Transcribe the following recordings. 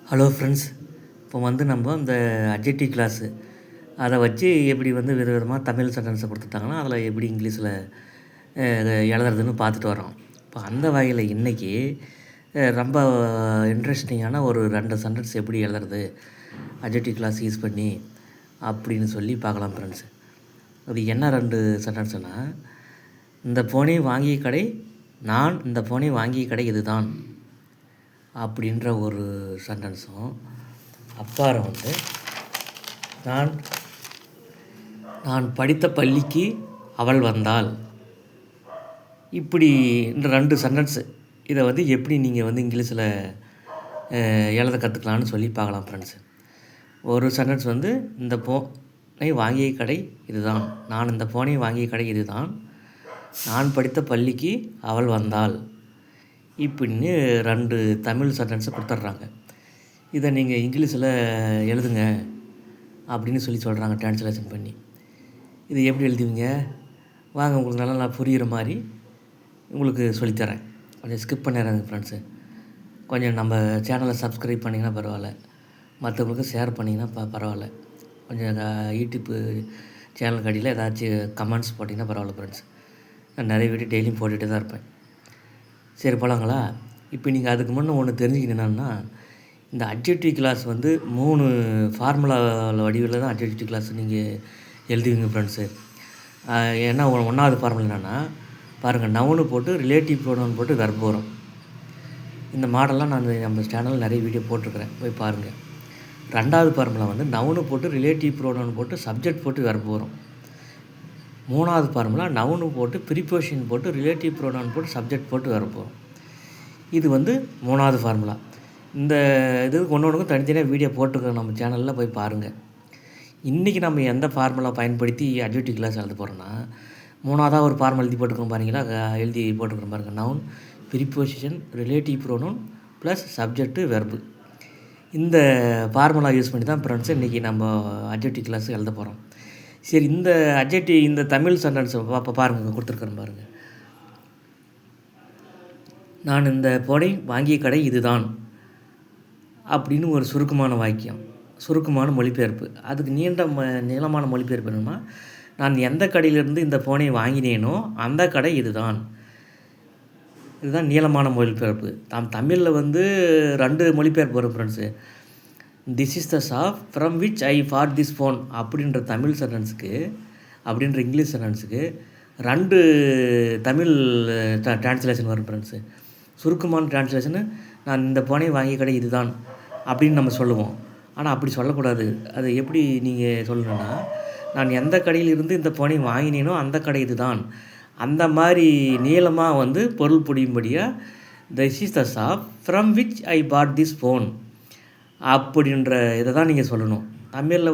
Hello friends. இப்போ நம்ம இந்த அட்ஜெக்டிவ் கிளாஸு அதை வச்சு எப்படி விதவிதமாக தமிழ் சென்டென்ஸை கொடுத்துட்டாங்கன்னா அதில் எப்படி இங்கிலீஷில் எழுதுறதுன்னு பார்த்துட்டு வரோம். இப்போ அந்த வகையில் இன்றைக்கி ரொம்ப இன்ட்ரெஸ்டிங்கான ஒரு 2 சென்டென்ஸ் எப்படி எழுதுறது அட்ஜெக்டிவ் கிளாஸ் யூஸ் பண்ணி அப்படின்னு சொல்லி பார்க்கலாம் ஃப்ரெண்ட்ஸ். அது என்ன 2 சென்டென்ஸ்னால், இந்த போனை வாங்கிய கடை நான், இந்த போனை வாங்கிய கடை இதுதான் அப்படின்ற ஒரு சென்டென்ஸும், அப்புறம் நான் நான் படித்த பள்ளிக்கு அவள் வந்தாள், இப்படி இந்த 2 சென்டென்ஸு இதை எப்படி நீங்கள் இங்கிலீஷில் எழுத கற்றுக்கலான்னு சொல்லி பார்க்கலாம் ஃப்ரெண்ட்ஸு. ஒரு சென்டென்ஸ் இந்த போனை வாங்கிய கடை இதுதான், நான் இந்த போனை வாங்கிய கடை இதுதான், நான் படித்த பள்ளிக்கு அவள் வந்தாள், இப்படின்னு 2 தமிழ் சென்டென்ஸை கொடுத்துட்றாங்க. இதை நீங்கள் இங்கிலீஷில் எழுதுங்க அப்படின்னு சொல்கிறாங்க ட்ரான்ஸ்லேஷன் பண்ணி. இது எப்படி எழுதுவீங்க வாங்க, உங்களுக்கு நல்லா புரிகிற மாதிரி உங்களுக்கு சொல்லித்தரேன். கொஞ்சம் ஸ்கிப் பண்ணிடுறாங்க ஃப்ரெண்ட்ஸு. கொஞ்சம் நம்ம சேனலை சப்ஸ்கிரைப் பண்ணிங்கன்னா பரவாயில்ல, மற்றவங்களுக்கு ஷேர் பண்ணிங்கன்னா பரவாயில்ல. கொஞ்சம் யூடியூப்பு சேனல் கடியில் ஏதாச்சும் கமெண்ட்ஸ் போட்டிங்கன்னா பரவாயில்ல ஃப்ரெண்ட்ஸ். நான் நிறைய வீடியோ டெய்லியும் போட்டுகிட்டே தான் இருப்பேன். சரி போகலாங்களா? இப்போ நீங்கள் அதுக்கு முன்னே ஒன்று தெரிஞ்சுக்கணுன்னா, இந்த அட்ஜெக்டிவ் கிளாஸ் 3 ஃபார்முலா வடிவில் தான் அட்ஜெக்டிவ் கிளாஸ் நீங்கள் எழுதுவீங்க ஃப்ரெண்ட்ஸு. ஏன்னா 1வது ஃபார்முலா என்னென்னா, பாருங்கள், நவுனு போட்டு ரிலேட்டிவ் ப்ரோனவுன் போட்டு வெர்ப் வரும். இந்த மாடல்லாம் நான் நம்ம சேனலில் நிறைய வீடியோ போட்டிருக்கிறேன், போய் பாருங்கள். 2வது ஃபார்முலா நவுனு போட்டு ரிலேட்டிவ் ப்ரோனவுன் போட்டு சப்ஜெக்ட் போட்டு வெர்ப் வரும். 3வது ஃபார்முலா நவுனு போட்டு ப்ரிபோசிஷன் போட்டு ரிலேட்டிவ் ப்ரோனவுன் போட்டு சப்ஜெக்ட் போட்டு வெர்ப் வரும். இது 3வது ஃபார்முலா. இந்த இது ஒன்றுக்கும் தனித்தனியாக வீடியோ போட்டிருக்கோம் நம்ம சேனலில், போய் பாருங்கள். இன்றைக்கி நம்ம எந்த ஃபார்முலா பயன்படுத்தி அட்ஜெக்டிவ் கிளாஸ் எழுத போகிறோன்னா, 3வதாக ஒரு ஃபார்முலா எழுதி போட்டுக்கிறோம் பாருங்களா, எழுதி போட்டுக்கிறோம் பாருங்கள். Noun, preposition, relative pronoun plus subject verb. இந்த ஃபார்முலா யூஸ் பண்ணி தான் ஃப்ரெண்ட்ஸ் இன்றைக்கி நம்ம அட்ஜெக்டிவ் கிளாஸ் எழுத போகிறோம். சரி, இந்த அட்ஜெக்டிவ் இந்த தமிழ் சென்டென்ஸை பாருங்கள், கொடுத்துருக்குறேன் பாருங்கள். நான் இந்த போனை வாங்கிய கடை இதுதான் அப்படின்னு ஒரு சுருக்கமான வாக்கியம், சுருக்கமான மொழிபெயர்ப்பு. அதுக்கு நீளமான மொழிபெயர்ப்பு என்னன்னா, நான் எந்த கடையிலேருந்து இந்த போனை வாங்கினேனோ அந்த கடை இதுதான். இதுதான் நீளமான மொழிபெயர்ப்பு. தமிழில் 2 மொழிபெயர்ப்பு வரும் friends. This is the shop from which I bought this phone அப்படின்ற தமிழ் சென்டென்ஸுக்கு, அப்படின்ற இங்கிலீஷ் சென்டென்ஸுக்கு 2 தமிழ் ட்ரான்ஸ்லேஷன் வரும் ஃப்ரெண்ட்ஸு. சுருக்கமான ட்ரான்ஸ்லேஷனு, நான் இந்த போனை வாங்கிய கடை இதுதான் அப்படின்னு நம்ம சொல்லுவோம். ஆனால் அப்படி சொல்லக்கூடாது. அது எப்படி நீங்கள் சொல்லணுன்னா, நான் எந்த கடையிலிருந்து இந்த போனை வாங்கினேனோ அந்த கடை இதுதான், அந்த மாதிரி நீளமாக பொருள் புரியும்படியாக this is the shop from which I bought this phone அப்படின்ற இதை தான் நீங்கள் சொல்லணும். தமிழில்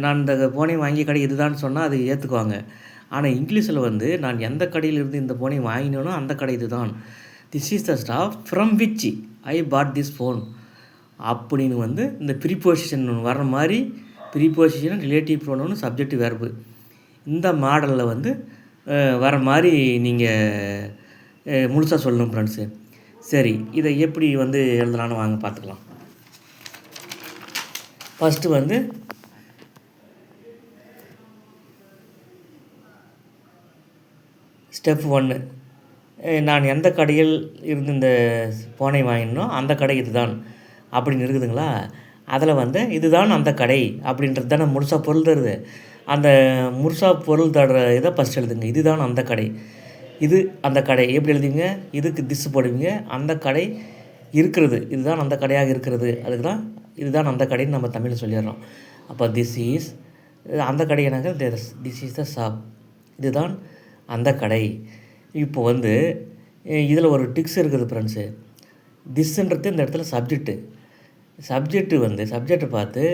நான் இந்த போனை வாங்கிய கடை இதுதான் சொன்னால் அது ஏற்றுக்குவாங்க. ஆனால் இங்கிலீஷில் நான் எந்த கடையிலிருந்து இந்த போனை வாங்கினேனோ அந்த கடை இதுதான், this is the shop from which I bought this phone அப்படின்னு இந்த ப்ரீபோசிஷன் வர்ற மாதிரி, ப்ரீபோசிஷன், ரிலேட்டிவ் ப்ரோனவுன், சப்ஜெக்ட் வெர்பு இந்த மாடலில் வர மாதிரி நீங்கள் முழுசாக சொல்லணும் ஃப்ரெண்ட்ஸு. சரி, இதை எப்படி எழுதலான்னு வாங்க பார்த்துக்கலாம். ஃபஸ்ட்டு ஸ்டெப் 1, நான் எந்த கடையில் இருந்து இந்த போனை வாங்கினோ அந்த கடை இதுதான் அப்படின்னு இருக்குதுங்களா. அதில் இதுதான் அந்த கடை அப்படின்றது தானே முழுசாக பொருள் தருது. அந்த முழுசாக பொருள் தர்ற இதை ஃபஸ்ட் எழுதுங்க. இதுதான் அந்த கடை, இது அந்த கடை. எப்படி எழுதுவீங்க? இதுக்கு திஸ் போடுவீங்க. அந்த கடை இருக்கிறது, இதுதான் அந்த கடையாக இருக்கிறது, அதுக்கு தான் இதுதான் அந்த கடைன்னு நம்ம தமிழில் சொல்லிடுறோம். அப்போ திஸ் இஸ் அந்த கடை, எனக்கு திஸ் இஸ் த ஷாப், இதுதான் அந்த கடை. இப்போ இதில் ஒரு டிக்ஸ் இருக்குது ஃப்ரெண்ட்ஸு. திஸ்ன்றது இந்த இடத்துல சப்ஜெக்ட்டு. சப்ஜெக்டை பார்த்து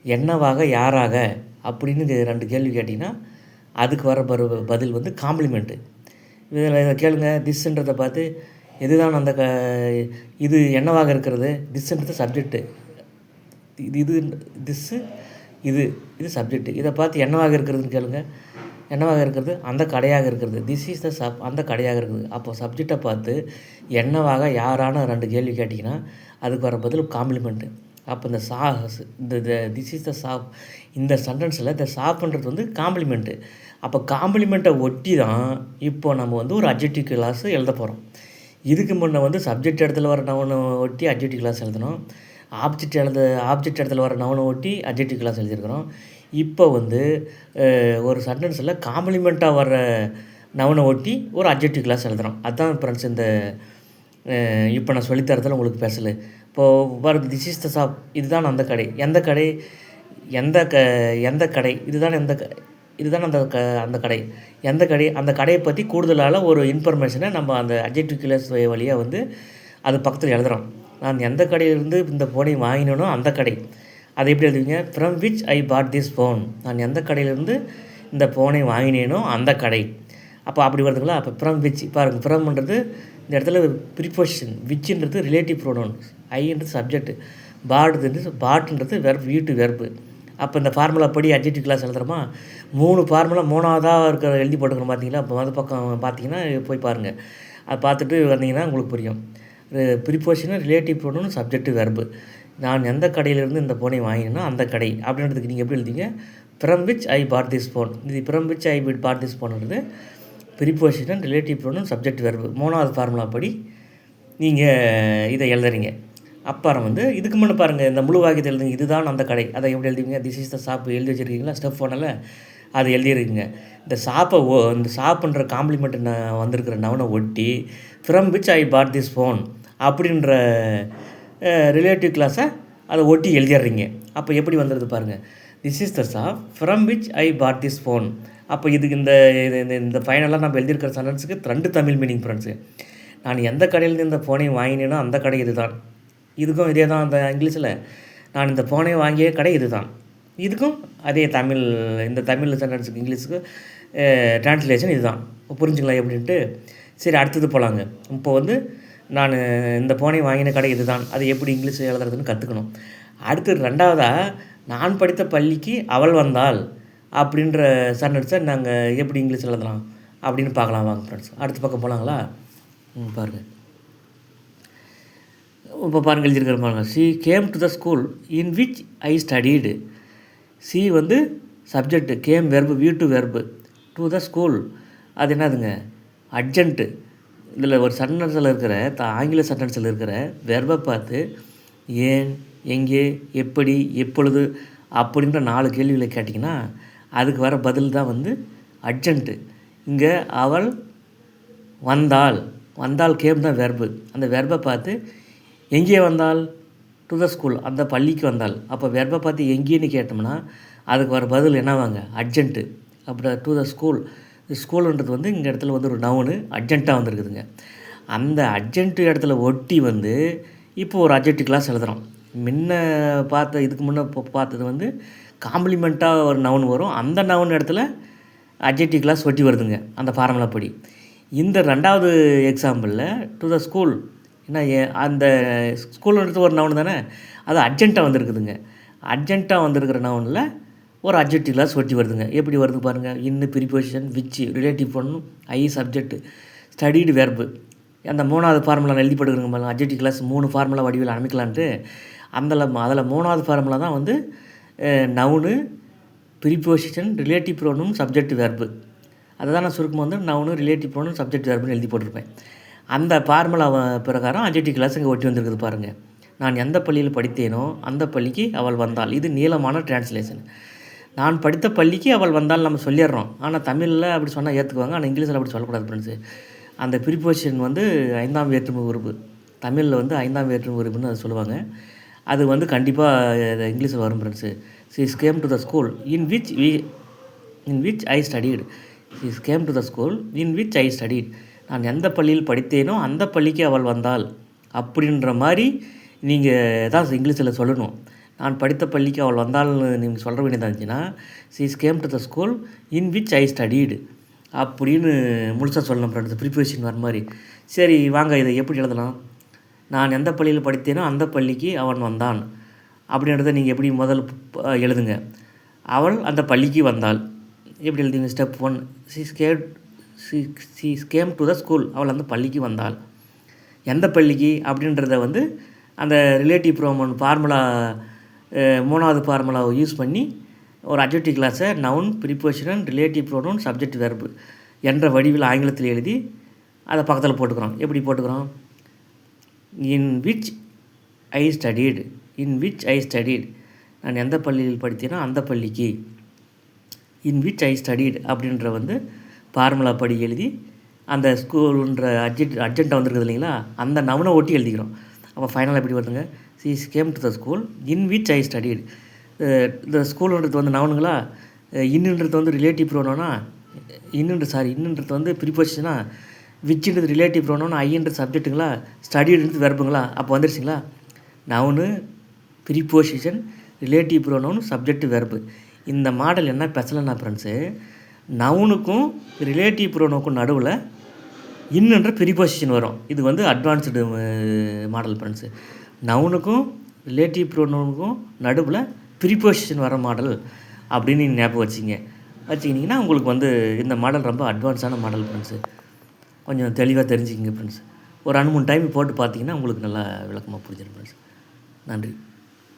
என்னவாக, யாராக அப்படின்னு 2 கேள்வி கேட்டிங்கன்னா அதுக்கு வர பதில் காம்ப்ளிமெண்ட்டு. இதில் கேளுங்க, திஸ்ன்றதை பார்த்து எதுதான் அந்த இது என்னவாக இருக்கிறது, திஸ்ன்றது சப்ஜெக்ட்டு, இது திஸ்ஸு, இது சப்ஜெக்ட்டு. இதை பார்த்து என்னவாக இருக்கிறதுன்னு கேளுங்க, என்னவாக இருக்கிறது, அந்த கடையாக இருக்கிறது, திஸ் இஸ் த ஷாப், அந்த கடையாக இருக்குது. அப்போ சப்ஜெக்டை பார்த்து என்னவாக, யாரான 2 கேள்வி கேட்டிங்கன்னா அதுக்கு வர பதில் காம்ப்ளிமெண்ட்டு. அப்போ இந்த இந்த திஸ் இஸ் த ஷாப், இந்த சென்டென்ஸில் இந்த ஷாப்புன்றது வந்து காம்ப்ளிமெண்ட்டு. அப்போ காம்ப்ளிமெண்ட்டை ஒட்டி தான் இப்போது நம்ம வந்து ஒரு அட்ஜெக்டிவ் கிளாஸ் எழுத போகிறோம். இதுக்கு முன்னே வந்து சப்ஜெக்ட் இடத்துல வர நவுனை ஒட்டி அட்ஜெக்டிவ் கிளாஸ் எழுதணும். ஆப்ஜெக்ட் இடத்துல வர நவுனை ஒட்டி அட்ஜெக்டிவ் கிளாஸ் எழுதியிருக்கிறோம். இப்போ வந்து ஒரு சென்டென்ஸில் காம்ப்ளிமெண்ட்டாக வர நவுனை ஒட்டி ஒரு அட்ஜெக்டிவ் கிளாஸ் எழுதுகிறோம். அதுதான் ஃப்ரெண்ட்ஸ் இந்த இப்போ நான் சொல்லித்தரதில் உங்களுக்கு பேசலை. இப்போது பாருங்க, திஸ் இஸ் த ஷாப், இதுதான் அந்த கடை. எந்த கடை? எந்த கடை? இதுதான் அந்த கடை. எந்த கடை? அந்த கடையை பற்றி கூடுதலால் ஒரு இன்ஃபர்மேஷனை நம்ம அந்த அட்ஜெக்டிவ் கிளாஸ் வழியாக வந்து அது பக்கத்தில் எழுதுகிறோம். நான் எந்த கடையிலேருந்து இந்த ஃபோனை வாங்கினேனோ அந்த கடை. அதை எப்படி எழுதுவீங்க? From which I bought this phone. நான் எந்த கடையிலேருந்து இந்த ஃபோனை வாங்கினேனோ அந்த கடை. அப்போ அப்படி வருதுங்களா? அப்போ ஃப்ரம் விச் பாருங்கள், ஃப்ரம்ன்றது இந்த இடத்துல ப்ரிப்போசிஷன், விச்ன்றது ரிலேட்டிவ் ப்ரோனவுன், ஐன்றது சப்ஜெக்ட், பாட்ன்றது வெர்ப், டு வெர்பு. அப்போ இந்த ஃபார்முலா படி அட்ஜெக்டிவ் கிளாஸ் எழுதுகிறோமா? 3 ஃபார்முலா 3ஆவதாக இருக்கிற எழுதி போட்டுக்கிறோம் பார்த்தீங்களா? அப்போ வந்து பக்கம் பார்த்தீங்கன்னா போய் பாருங்கள். அதை பார்த்துட்டு வந்தீங்கன்னா உங்களுக்கு புரியும். Preposition, relative pronoun, subject, verb. நான் எந்த கடையிலேருந்து இந்த ஃபோனை வாங்கினேன்னா அந்த கடை அப்படின்றதுக்கு நீங்கள் எப்படி எழுதிங்க? From which I bought this phone. இது from which I bought this ஃபோன்றது preposition, relative pronoun, subject, verb. 3ஆவது ஃபார்முலா படி நீங்கள் இதை எழுதுறீங்க. அப்புறம் வந்து இதுக்கு முன்னே பாருங்கள், இந்த முழு வாக்கியத்தை எழுதுங்க. இதுதான் அந்த கடை. அதை எப்படி எழுதுவீங்க? திஸ் இஸ் த ஷாப் எழுதி வச்சுருக்கீங்களா? ஸ்டெப் 1ல் அது எழுதியிருக்குங்க. இந்த ஷாப்புன்ற காம்ப்ளிமெண்ட் வந்திருக்கிற நவுனை ஒட்டி from which I bought this phone அப்படின்ற ரிலேட்டிவ் கிளாஸை அதை ஒட்டி எழுதிடுறீங்க. அப்போ எப்படி வந்துடுது பாருங்கள், this is the shop from which I bought this phone. அப்போ இதுக்கு இந்த ஃபைனலாக நம்ம எழுதியிருக்கிற சென்டென்ஸுக்கு 2 தமிழ் மீனிங் ஃப்ரெண்ட்ஸு. நான் எந்த கடையிலேருந்து இந்த ஃபோனை வாங்கினேனோ அந்த கடை இதுதான். இதுக்கும் இதே தான். அந்த இங்கிலீஷில் நான் இந்த ஃபோனை வாங்கிய கடை இதுதான். இதுக்கும் அதே இந்த தமிழ் சென்டென்ஸுக்கு இங்கிலீஷுக்கு ட்ரான்ஸ்லேஷன் இதுதான். புரிஞ்சுங்களா எப்படின்ட்டு? சரி, அடுத்தது போகலாங்க. இப்போ வந்து நான் இந்த ஃபோனை வாங்கின கடை இதுதான். அது எப்படி இங்கிலீஷ் எழுதுறதுன்னு கற்றுக்கணும். அடுத்து 2வதாக நான் படித்த பள்ளிக்கு அவள் வந்தாள் அப்படின்ற சென்டென்ஸை நாங்கள் எப்படி இங்கிலீஷ் எழுதலாம் அப்படின்னு பார்க்கலாம் வாங்க ஃப்ரெண்ட்ஸ். அடுத்த பக்கம் போகலாங்களா? பாருங்கள். இப்போ பாருங்கள், எழுதியிருக்கிற பாருங்கள். She came to the school in which I studied. She வந்து subject, came verb, to verb, to the school அது என்னதுங்க? அர்ஜென்ட்டு. இதில் ஒரு சென்டென்ஸில் இருக்கிற ஆங்கில சென்டென்ஸில் இருக்கிற வெர்பை பார்த்து ஏன், எங்கே, எப்படி, எப்பொழுது அப்படின்ற 4 கேள்விகளை கேட்டிங்கன்னா அதுக்கு வர பதில் தான் வந்து அர்ஜென்ட்டு. இங்கே அவள் வந்தாள் கேம் தான் வெர்பு. அந்த வெர்பை பார்த்து எங்கே வந்தாள்? டு த ஸ்கூல், அந்த பள்ளிக்கு வந்தாள். அப்போ வெர்பை பார்த்து எங்கேன்னு கேட்டோம்னா அதுக்கு வர பதில் என்னவாங்க? அர்ஜென்ட்டு. அப்புறம் டு த ஸ்கூல், ஸ்கூலுன்றது வந்து இங்கே இடத்துல வந்து ஒரு நவுனு அர்ஜென்ட்டாக வந்துருக்குதுங்க. அந்த அர்ஜென்ட்டு இடத்துல ஒட்டி வந்து இப்போ ஒரு அட்ஜெக்டிவ் கிளாஸ் எழுதுகிறோம். இதுக்கு முன்னே பார்த்தது வந்து காம்ப்ளிமெண்ட்டாக ஒரு நவுன் வரும். அந்த நவுன் இடத்துல அட்ஜெக்டிவ் கிளாஸ் ஒட்டி வருதுங்க அந்த ஃபார்முலா படி. இந்த 2வது எக்ஸாம்பிளில் டு த ஸ்கூல், ஏன்னா அந்த ஸ்கூலுன்றது ஒரு நவுன் தானே, அது அர்ஜென்ட்டாக வந்துருக்குதுங்க. அர்ஜென்ட்டாக வந்திருக்கிற நவுனில் ஒரு அட்ஜெக்டிவ் கிளாஸ் ஒட்டி வருதுங்க. எப்படி வருது பாருங்கள். Preposition, which, relative pronoun, I subject, studied verb. அந்த 3வது ஃபார்முலா எழுதி போட்டுக்கிறங்க பாருங்கள். அட்ஜெக்டிவ் கிளாஸ் 3 ஃபார்முலா வடிவில் அமைக்கலான்ட்டு அதில் 3வது ஃபார்முலா தான் வந்து noun, preposition, relative pronoun, subject, verb. அதை தான் நான் சுருக்கமாக வந்து நவுனு, ரிலேட்டிவ் ப்ரோனவுன், சப்ஜெக்ட், வெர்புன்னு எழுதி போட்டிருப்பேன். அந்த ஃபார்முலா பிரகாரம் அட்ஜெக்டிவ் கிளாஸ் இங்கே ஒட்டி வந்திருக்குது பாருங்கள். நான் எந்த பள்ளியில் படித்தேனோ அந்த பள்ளிக்கு அவள் வந்தாள். இது நீளமான டிரான்ஸ்லேஷன். நான் படித்த பள்ளிக்கு அவள் வந்தால் நம்ம சொல்லிடுறோம். ஆனால் தமிழில் அப்படி சொன்னால் ஏற்றுக்குவாங்க, ஆனால் இங்கிலீஷில் அப்படி சொல்லக்கூடாது ஃப்ரெண்ட்ஸு. அந்த ப்ரிப்போசிஷன் வந்து 5ஆம் வேற்றுமை உறுப்பு. தமிழில் வந்து 5ஆம் வேற்றுமை உறுப்புன்னு அதை சொல்லுவாங்க. அது வந்து கண்டிப்பாக இங்கிலீஷில் வரும் friends. She came to the school in which I studied. She came to the school in which I studied. நான் எந்த பள்ளியில் படித்தேனோ அந்த பள்ளிக்கு அவள் வந்தாள் அப்படின்ற மாதிரி நீங்கள் தான் இங்கிலீஷில் சொல்லணும். நான் படித்த பள்ளிக்கு அவள் வந்தாள்னு நீங்கள் சொல்ல வேண்டியதாக இருந்துச்சுன்னா she came to the school in which I studied அப்படின்னு முழுசாக சொல்லணும் ஃப்ரெண்ட்ஸ், ப்ரிப்போசிஷன் வர மாதிரி. சரி வாங்க, இதை எப்படி எழுதலாம்? நான் எந்த பள்ளியில் படித்தேனோ அந்த பள்ளிக்கு அவன் வந்தான் அப்படின்றத நீங்கள் எப்படி எழுதுங்க. அவள் அந்த பள்ளிக்கு வந்தாள். எப்படி எழுதுங்க? Step 1, she came to the school. அவள் அந்த பள்ளிக்கு வந்தாள். எந்த பள்ளிக்கு அப்படின்றத வந்து அந்த ரிலேட்டிவ் ப்ரோனவுன் ஃபார்முலா 3வது ஃபார்முலாவை யூஸ் பண்ணி ஒரு அட்ஜெக்டிவ் கிளாஸை noun, preposition, relative pronoun, subject verb என்ற வடிவில் ஆங்கிலத்தில் எழுதி அதை பக்கத்தில் போட்டுக்கிறோம். எப்படி போட்டுக்கிறோம்? இன் which I studied, in which I studied, நான் எந்த பள்ளியில் படித்தேனோ அந்த பள்ளிக்கு, இன் விச் ஐ ஸ்டடீடு அப்படின்ற வந்து ஃபார்முலா படி எழுதி அந்த ஸ்கூலுன்ற அர்ஜென்ட்டாக வந்துருக்குது இல்லைங்களா, அந்த நவுனை ஒட்டி எழுதிக்கிறோம். அப்போ ஃபைனலாக எப்படி வருதுங்க? C game to the school in which I studied. இந்த ஸ்கூலுன்றது வந்து நவுனுங்களா, இன்னுன்றது வந்து ரிலேட்டிவ் ப்ரோனோனா, இன்னுன்றது வந்து ப்ரிபோசிஷனா, விச்ன்றது ரிலேட்டிவ் ப்ரோனோனா, ஐன்றது சப்ஜெக்ட்டுங்களா, ஸ்டடீடுன்றது வெர்புங்களா. அப்போ வந்துருச்சுங்களா, noun, preposition, relative pronoun, subject verb. இந்த மாடல் என்ன ஸ்பெஷல்னா ஃப்ரெண்ட்ஸு, நவுனுக்கும் ரிலேட்டிவ் ப்ரோனவுக்கும் நடுவில் இன்னுன்ற ப்ரிபோசிஷன் வரும். இது வந்து அட்வான்ஸ்டு மாடல் ஃப்ரெண்ட்ஸு. நவுனுக்கும் ரிலேட்டிவ் ப்ரோனவுனுக்கும் நடுவில் ப்ரிபோசிஷன் வர மாடல் அப்படின்னு நீங்கள் ஞாபகம் வச்சுக்கிட்டிங்கன்னா உங்களுக்கு வந்து இந்த மாடல் ரொம்ப அட்வான்ஸான மாடல் ஃப்ரெண்ட்ஸு. கொஞ்சம் தெளிவாக தெரிஞ்சுக்கிங்க ஃப்ரெண்ட்ஸ். ஒரு 2-3 டைம் போட்டு பார்த்தீங்கன்னா உங்களுக்கு நல்லா விளக்கமாக புரிஞ்சிடும் ஃப்ரெண்ட்ஸ். நன்றி.